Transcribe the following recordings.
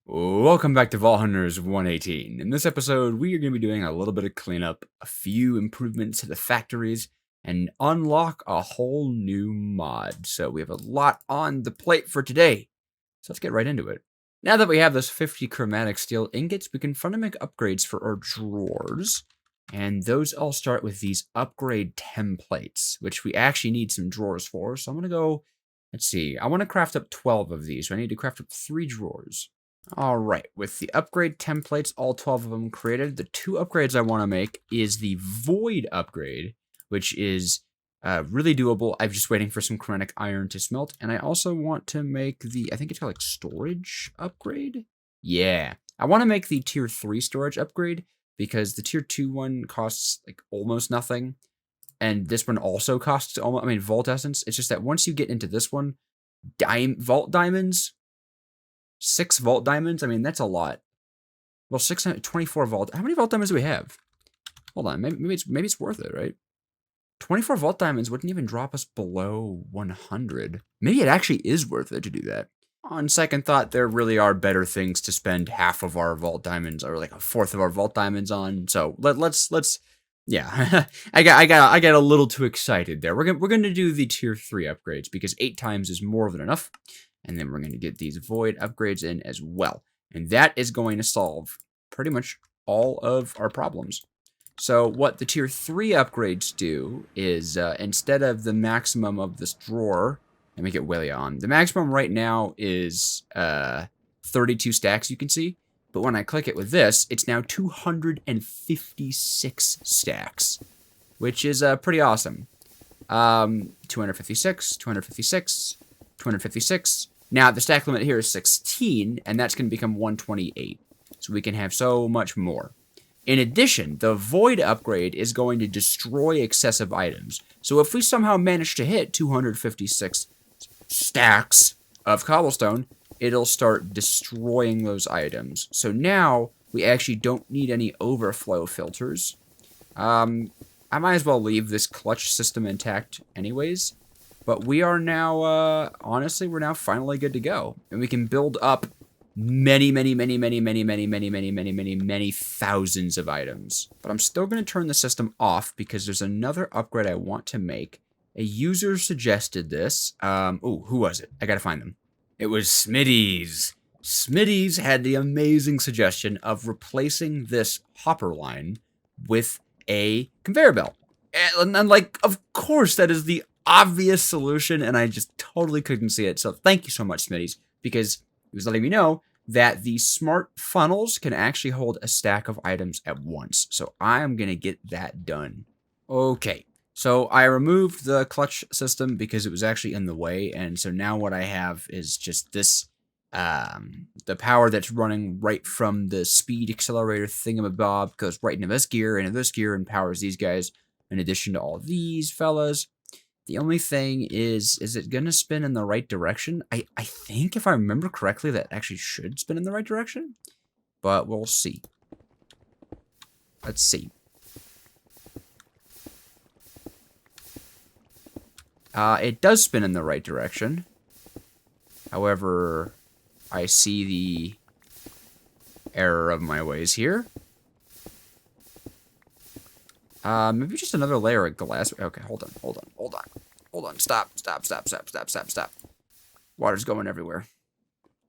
Welcome back to Vault Hunters 118. In this episode, we are going to be doing a little bit of cleanup, a few improvements to the factories, and unlock a whole new mod. So we have a lot on the plate for today. So let's get right into it. Now that we have those 50 chromatic steel ingots, we can finally make upgrades for our drawers. And those all start with these upgrade templates, which we actually need some drawers for. So I'm going to go, let's see, I want to craft up 12 of these. So I need to craft up 3 drawers. All right, with the upgrade templates, all 12 of them created, the 2 upgrades I want to make is the void upgrade, which is really doable. I'm just waiting for some chromatic iron to smelt, and I also want to make the, I think it's called like storage upgrade? Yeah, I want to make the tier 3 storage upgrade because the tier 2 one costs like almost nothing, and this one also costs almost, I mean, vault essence. It's just that once you get into this one, vault diamonds, 6 vault diamonds? I mean, that's a lot. Well, 624 vault. How many vault diamonds do we have? Hold on. Maybe it's worth it, right? 24 vault diamonds wouldn't even drop us below 100. Maybe it actually is worth it to do that. On second thought, there really are better things to spend half of our vault diamonds or like a fourth of our vault diamonds on. So let's yeah. I got a little too excited there. We're gonna do the tier 3 upgrades because 8 times is more than enough. And then we're going to get these void upgrades in as well. And that is going to solve pretty much all of our problems. So what the tier 3 upgrades do is instead of the maximum of this drawer, let me get Willie on. The maximum right now is 32 stacks, you can see. But when I click it with this, it's now 256 stacks, which is pretty awesome. 256, 256, 256. Now, the stack limit here is 16, and that's going to become 128. So we can have so much more. In addition, the void upgrade is going to destroy excessive items. So if we somehow manage to hit 256 stacks of cobblestone, it'll start destroying those items. So now, we actually don't need any overflow filters. I might as well leave this clutch system intact anyways. But we are now, honestly, we're now finally good to go. And we can build up many thousands of items. But I'm still going to turn the system off because there's another upgrade I want to make. A user suggested this. Oh, who was it? I got to find them. It was Smitty's. Smitty's had the amazing suggestion of replacing this hopper line with a conveyor belt. And like, of course, that is the obvious solution, and I just totally couldn't see it. So thank you so much, Smitty's, because he was letting me know that the smart funnels can actually hold a stack of items at once. So I am going to get that done. Okay, so I removed the clutch system because it was actually in the way, and so now what I have is just this, the power that's running right from the speed accelerator thingamabob goes right into this gear, and powers these guys, in addition to all these fellas. The only thing is it going to spin in the right direction? I think, if I remember correctly, that actually should spin in the right direction. But we'll see. Let's see. It does spin in the right direction. However, I see the error of my ways here. Maybe just another layer of glass. Okay, hold on. Stop. Water's going everywhere.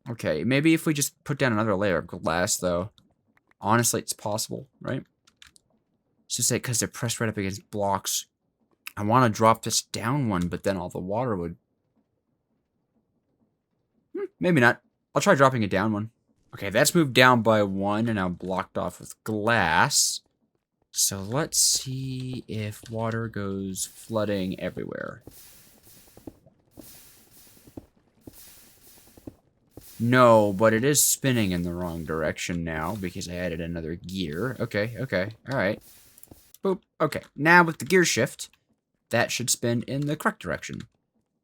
Okay, maybe if we just put down another layer of glass, though. Honestly, it's possible, right? It's just like because they're pressed right up against blocks. I want to drop this down one, but then all the water would... maybe not. I'll try dropping it down one. Okay, that's moved down by 1 and now blocked off with glass. So let's see if water goes flooding everywhere. No, but it is spinning in the wrong direction now because I added another gear. Okay, alright. Boop, okay. Now with the gear shift, that should spin in the correct direction.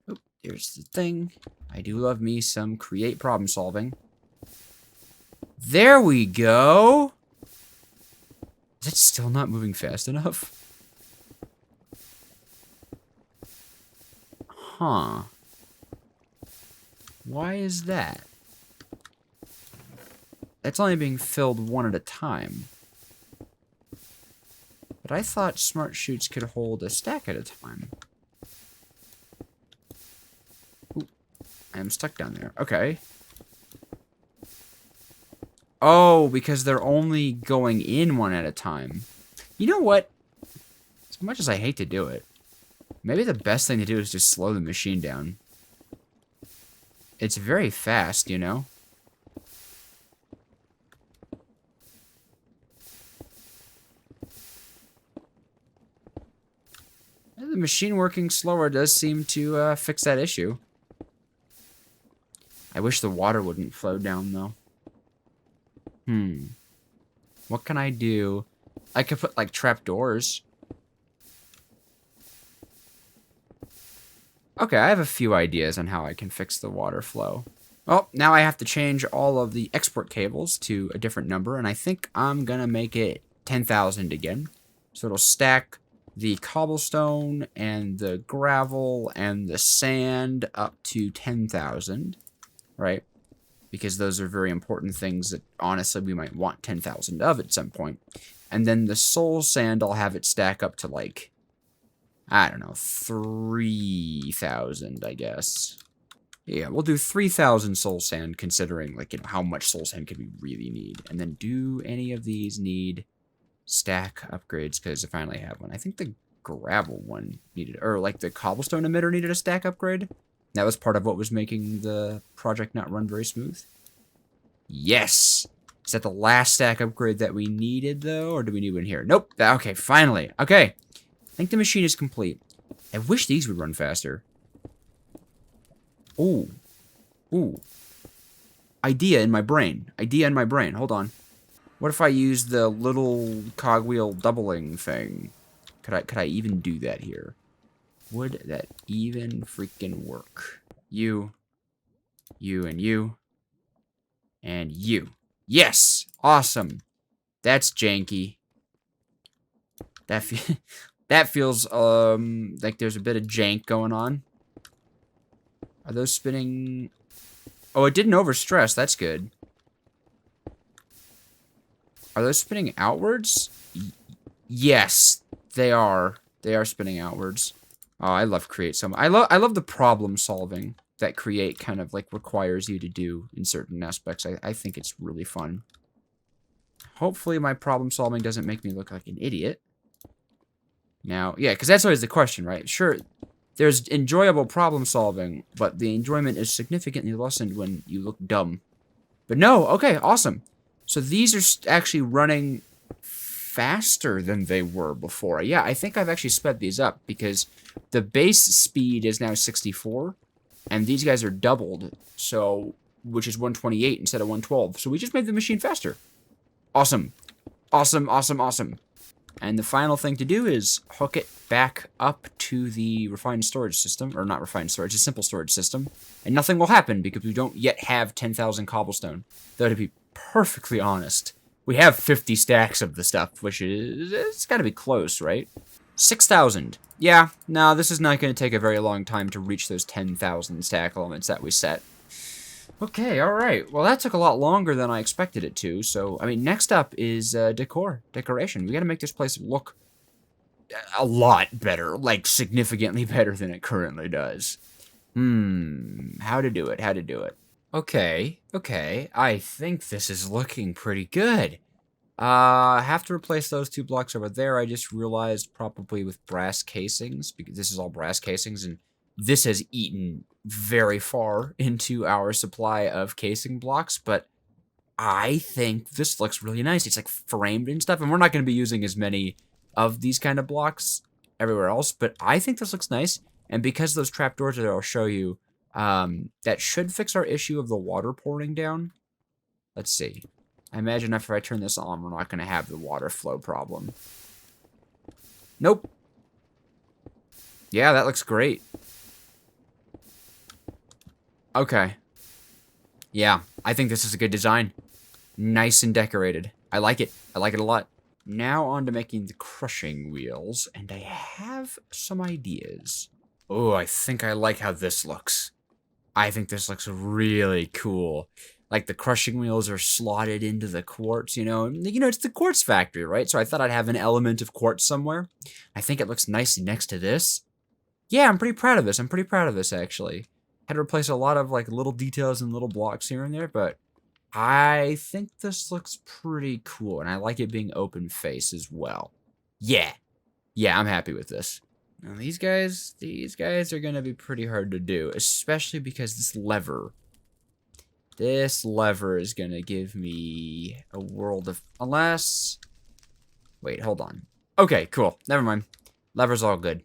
Oop, here's the thing. I do love me some create problem solving. There we go! Is it still not moving fast enough? Huh. Why is that? it's only being filled one at a time. But I thought smart chutes could hold a stack at a time. Ooh, I am stuck down there. Okay. Oh, because they're only going in one at a time. You know what? As much as I hate to do it, maybe the best thing to do is just slow the machine down. It's very fast, you know? The machine working slower does seem to fix that issue. I wish the water wouldn't flow down, though. What can I do? I could put, like, trapdoors. Okay, I have a few ideas on how I can fix the water flow. Well, now I have to change all of the export cables to a different number, and I think I'm gonna make it 10,000 again. So it'll stack the cobblestone and the gravel and the sand up to 10,000, right? Because those are very important things that, honestly, we might want 10,000 of at some point. And then the soul sand, I'll have it stack up to, like, I don't know, 3,000, I guess. Yeah, we'll do 3,000 soul sand, considering, like, you know, how much soul sand could we really need. And then do any of these need stack upgrades? Because I finally have one. I think the gravel one needed, or, like, the cobblestone emitter needed a stack upgrade. That was part of what was making the project not run very smooth. Yes! Is that the last stack upgrade that we needed, though? Or do we need one here? Nope. Okay, finally. Okay. I think the machine is complete. I wish these would run faster. Ooh. Ooh. Idea in my brain. Idea in my brain. Hold on. What if I use the little cogwheel doubling thing? Could I even do that here? Would that even freaking work? You, and you, and you. Yes! Awesome. That's janky. That feels, like there's a bit of jank going on. Are those spinning? Oh, it didn't overstress. That's good. Are those spinning outwards? Yes, they are. They are spinning outwards. Oh, I love create some. I love the problem solving that create kind of like requires you to do in certain aspects. I think it's really fun. Hopefully my problem solving doesn't make me look like an idiot. Now, yeah, because that's always the question, right? Sure, there's enjoyable problem solving, but the enjoyment is significantly lessened when you look dumb. But no, okay, awesome. So these are actually running faster than they were before. Yeah, I think I've actually sped these up because the base speed is now 64, and these guys are doubled, so which is 128 instead of 112. So we just made the machine faster. Awesome. Awesome, awesome, awesome. And the final thing to do is hook it back up to the refined storage system, or not refined storage, a simple storage system, and nothing will happen because we don't yet have 10,000 cobblestone. Though to be perfectly honest, we have 50 stacks of the stuff, which is, it's gotta be close, right? 6,000. Yeah, no, this is not gonna take a very long time to reach those 10,000 stack limits that we set. Okay, alright. Well, that took a lot longer than I expected it to, so, I mean, next up is decoration. We gotta make this place look a lot better, like, significantly better than it currently does. How to do it. Okay, I think this is looking pretty good. I have to replace those 2 blocks over there. I just realized probably with brass casings, because this is all brass casings, and this has eaten very far into our supply of casing blocks, but I think this looks really nice. It's like framed and stuff, and we're not going to be using as many of these kind of blocks everywhere else, but I think this looks nice, and because those trapdoors that I'll show you, that should fix our issue of the water pouring down. Let's see. I imagine if I turn this on, we're not going to have the water flow problem. Nope. Yeah, that looks great. Okay. Yeah, I think this is a good design. Nice and decorated. I like it. I like it a lot. Now on to making the crushing wheels, and I have some ideas. Oh, I think I like how this looks. I think this looks really cool. Like the crushing wheels are slotted into the quartz, you know. And, you know, it's the quartz factory, right? So I thought I'd have an element of quartz somewhere. I think it looks nicely next to this. Yeah, I'm pretty proud of this. I'm pretty proud of this, actually. Had to replace a lot of, like, little details and little blocks here and there, but I think this looks pretty cool, and I like it being open face as well. Yeah. Yeah, I'm happy with this. Now, these guys are going to be pretty hard to do, especially because this lever is going to give me a world of... Unless... Wait, hold on. Okay, cool. Never mind. Lever's all good.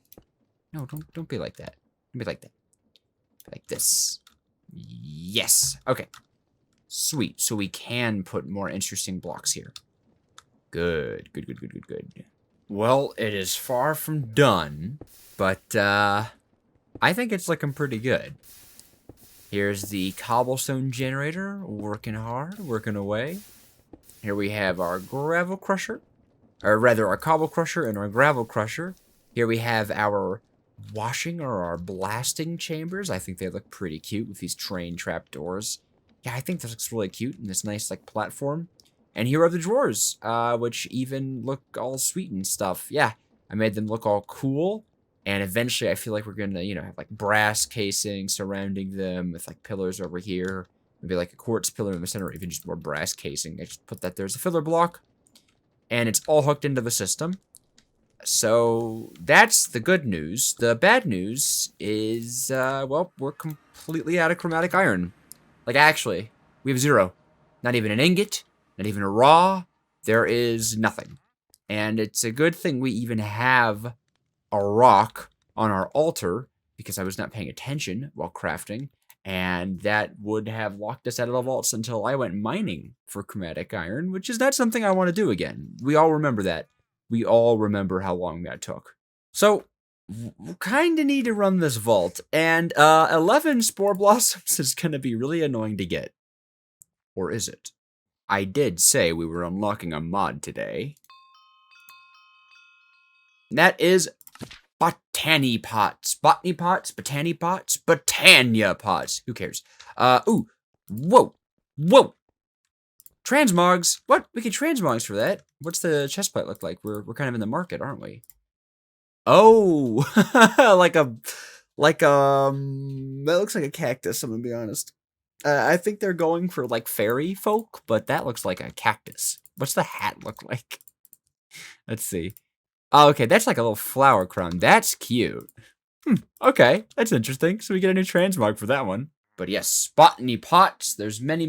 No, don't be like that. Don't be like that. Be like this. Yes. Okay. Sweet. So we can put more interesting blocks here. Good. Good. Well, it is far from done, but I think it's looking pretty good. Here's the cobblestone generator, working hard, working away. Here we have our gravel crusher, or rather our cobble crusher and our gravel crusher. Here we have our washing or our blasting chambers. I think they look pretty cute with these train trapdoors. Yeah, I think this looks really cute in this nice like platform. And here are the drawers, which even look all sweet and stuff. Yeah, I made them look all cool. And eventually I feel like we're going to, you know, have like brass casing surrounding them with like pillars over here. Maybe like a quartz pillar in the center or even just more brass casing. I just put that there as a filler block. And it's all hooked into the system. So that's the good news. The bad news is, well, we're completely out of chromatic iron. Like actually, we have 0. Not even an ingot. Not even a raw. There is nothing. And it's a good thing we even have a rock on our altar because I was not paying attention while crafting. And that would have locked us out of the vaults until I went mining for chromatic iron, which is not something I want to do again. We all remember that. We all remember how long that took. So, we kind of need to run this vault. And 11 spore blossoms is going to be really annoying to get. Or is it? I did say we were unlocking a mod today. That is Botany pots. Botany pots, Botany pots, Botania pots. Who cares? Ooh. Whoa. Whoa. Transmogs. What? We can transmogs for that. What's the chestplate look like? We're kind of in the market, aren't we? Oh. That looks like a cactus, I'm gonna be honest. I think they're going for, like, fairy folk, but that looks like a cactus. What's the hat look like? Let's see. Oh, okay, that's like a little flower crown. That's cute. Okay, that's interesting. So we get a new transmog for that one. But yes, botany pots. There's many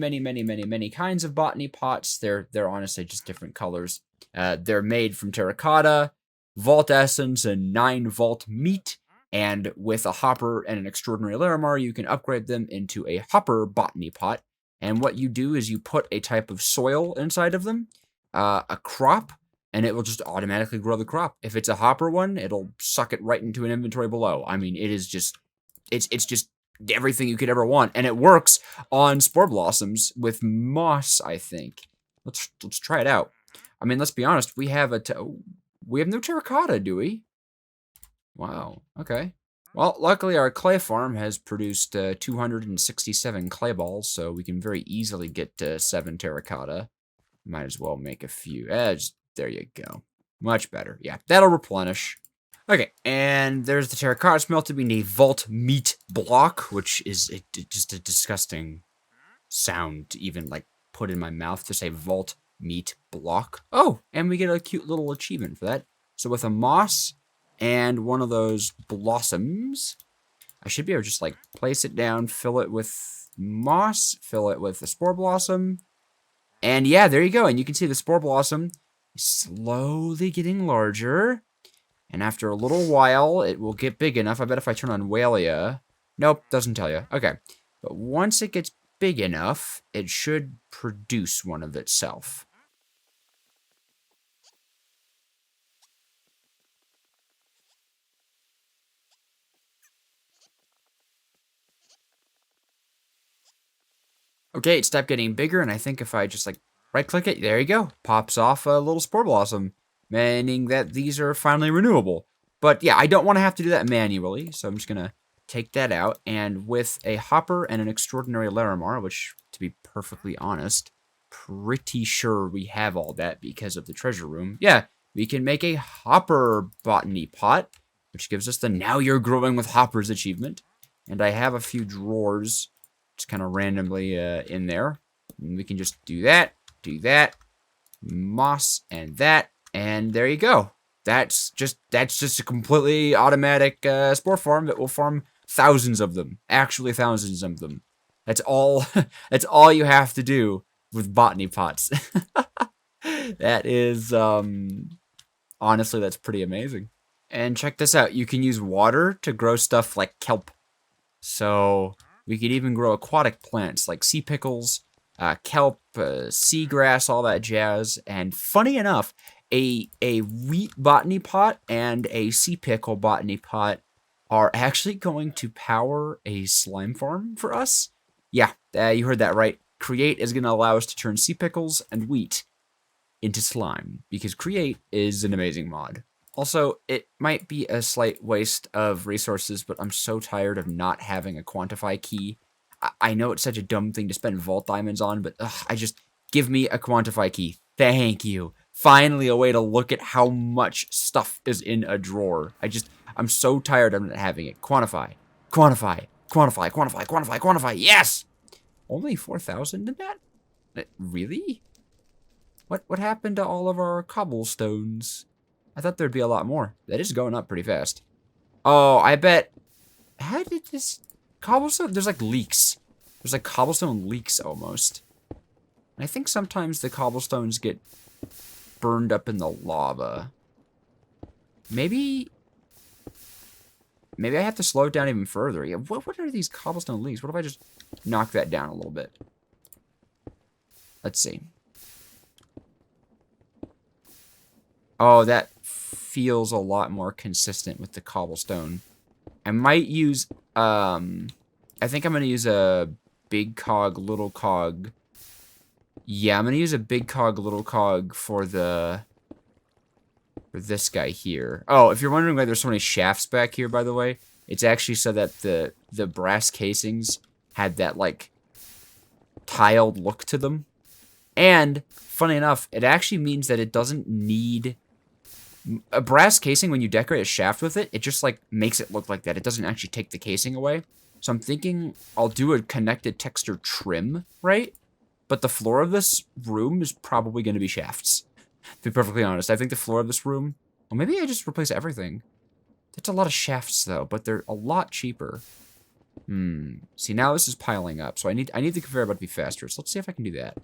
kinds of botany pots. They're honestly just different colors. They're made from terracotta, vault essence, and 9 vault meat. And with a hopper and an extraordinary Larimar, you can upgrade them into a hopper botany pot. And what you do is you put a type of soil inside of them, a crop, and it will just automatically grow the crop. If it's a hopper one, it'll suck it right into an inventory below. I mean, it is just, it's just everything you could ever want. And it works on spore blossoms with moss, I think. Let's try it out. I mean, let's be honest. We have no terracotta, do we? Wow, okay. Well, luckily our clay farm has produced 267 clay balls, so we can very easily get 7 terracotta. Might as well make a few. There you go. Much better. Yeah, that'll replenish. Okay, and there's the terracotta smelted being a vault meat block, which is just a disgusting sound to even, like, put in my mouth to say vault meat block. Oh, and we get a cute little achievement for that. So with a moss and one of those blossoms, I should be able to just, like, place it down, fill it with moss, fill it with a spore blossom. And yeah, there you go. And you can see the spore blossom is slowly getting larger. And after a little while, it will get big enough. I bet if I turn on Walia... Nope, doesn't tell you. Okay. But once it gets big enough, it should produce one of itself. Okay, it stopped getting bigger, and I think if I just, like, right-click it, there you go. Pops off a little spore blossom, meaning that these are finally renewable. But, yeah, I don't want to have to do that manually, so I'm just going to take that out, and with a hopper and an extraordinary Larimar, which, to be perfectly honest. Pretty sure we have all that because of the treasure room. Yeah, we can make a hopper botany pot, which gives us the now you're growing with hoppers achievement. And I have a few drawers just kind of randomly in there. And we can just do that, moss, and that, and there you go. That's just a completely automatic spore farm that will farm thousands of them. Actually, thousands of them. That's all. That's all you have to do with botany pots. That is, honestly, that's pretty amazing. And check this out. You can use water to grow stuff like kelp. So we could even grow aquatic plants like sea pickles, kelp, seagrass, all that jazz. And funny enough, a wheat botany pot and a sea pickle botany pot are actually going to power a slime farm for us. Yeah, you heard that right. Create is going to allow us to turn sea pickles and wheat into slime, because Create is an amazing mod. Also, it might be a slight waste of resources, but I'm so tired of not having a quantify key. I know it's such a dumb thing to spend vault diamonds on, but give me a quantify key. Thank you. Finally, a way to look at how much stuff is in a drawer. I'm so tired of not having it. Quantify. Yes! Only 4,000 in that? Really? What happened to all of our cobblestones? I thought there'd be a lot more. That is going up pretty fast. Oh, I bet... How did this... Cobblestone... There's like leaks. There's like cobblestone leaks almost. And I think sometimes the cobblestones get burned up in the lava. Maybe I have to slow it down even further. Yeah, what are these cobblestone leaks? What if I just knock that down a little bit? Let's see. Oh, that feels a lot more consistent with the cobblestone. I might use, I think I'm going to use a big cog, little cog. Yeah, I'm going to use a big cog, little cog for this guy here. Oh, if you're wondering why there's so many shafts back here, by the way, it's actually so that the brass casings had that, like, tiled look to them. And, funny enough, it actually means that it doesn't need... A brass casing, when you decorate a shaft with it, it just, like, makes it look like that. It doesn't actually take the casing away. So I'm thinking I'll do a connected texture trim, right? But the floor of this room is probably going to be shafts. To be perfectly honest, I think the floor of this room... Well, maybe I just replace everything. That's a lot of shafts, though, but they're a lot cheaper. See, now this is piling up, so I need the conveyor belt to be faster. So let's see if I can do that.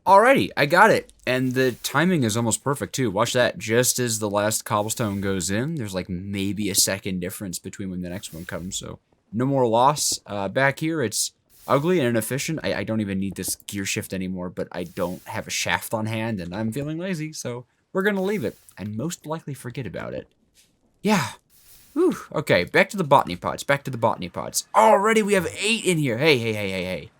Alrighty, I got it. And the timing is almost perfect, too. Watch that. Just as the last cobblestone goes in, there's like maybe a second difference between when the next one comes, so no more loss. Back here, it's ugly and inefficient. I don't even need this gear shift anymore, but I don't have a shaft on hand, and I'm feeling lazy, so we're going to leave it, and most likely forget about it. Yeah. Whew. Okay, back to the botany pots. Already we have 8 in here. Hey.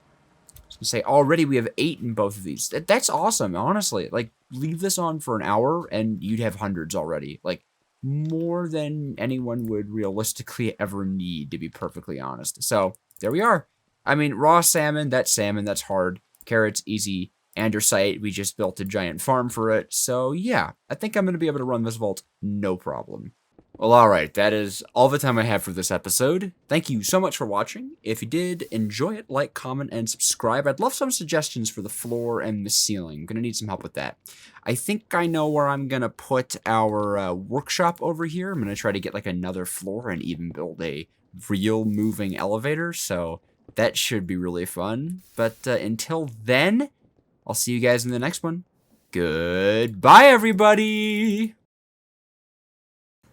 Say already we have 8 in both of these. That's awesome, honestly. Like, leave this on for an hour and you'd have hundreds already. Like, more than anyone would realistically ever need, to be perfectly honest. So there we are. I mean, raw salmon, that's hard. Carrots, easy. Andesite, we just built a giant farm for it. So yeah, I think I'm going to be able to run this vault no problem. Well, alright, that is all the time I have for this episode. Thank you so much for watching. If you did enjoy it, like, comment, and subscribe. I'd love some suggestions for the floor and the ceiling. I'm going to need some help with that. I think I know where I'm going to put our workshop over here. I'm going to try to get like another floor and even build a real moving elevator. So that should be really fun. But until then, I'll see you guys in the next one. Goodbye, everybody!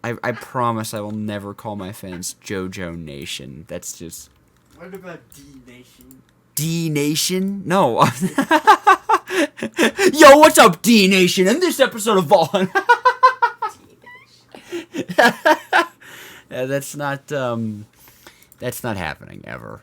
I promise I will never call my fans JoJo Nation. That's just... What about D Nation? D Nation? No. Yo, what's up, D Nation? In this episode of Vaughn. That's not happening ever.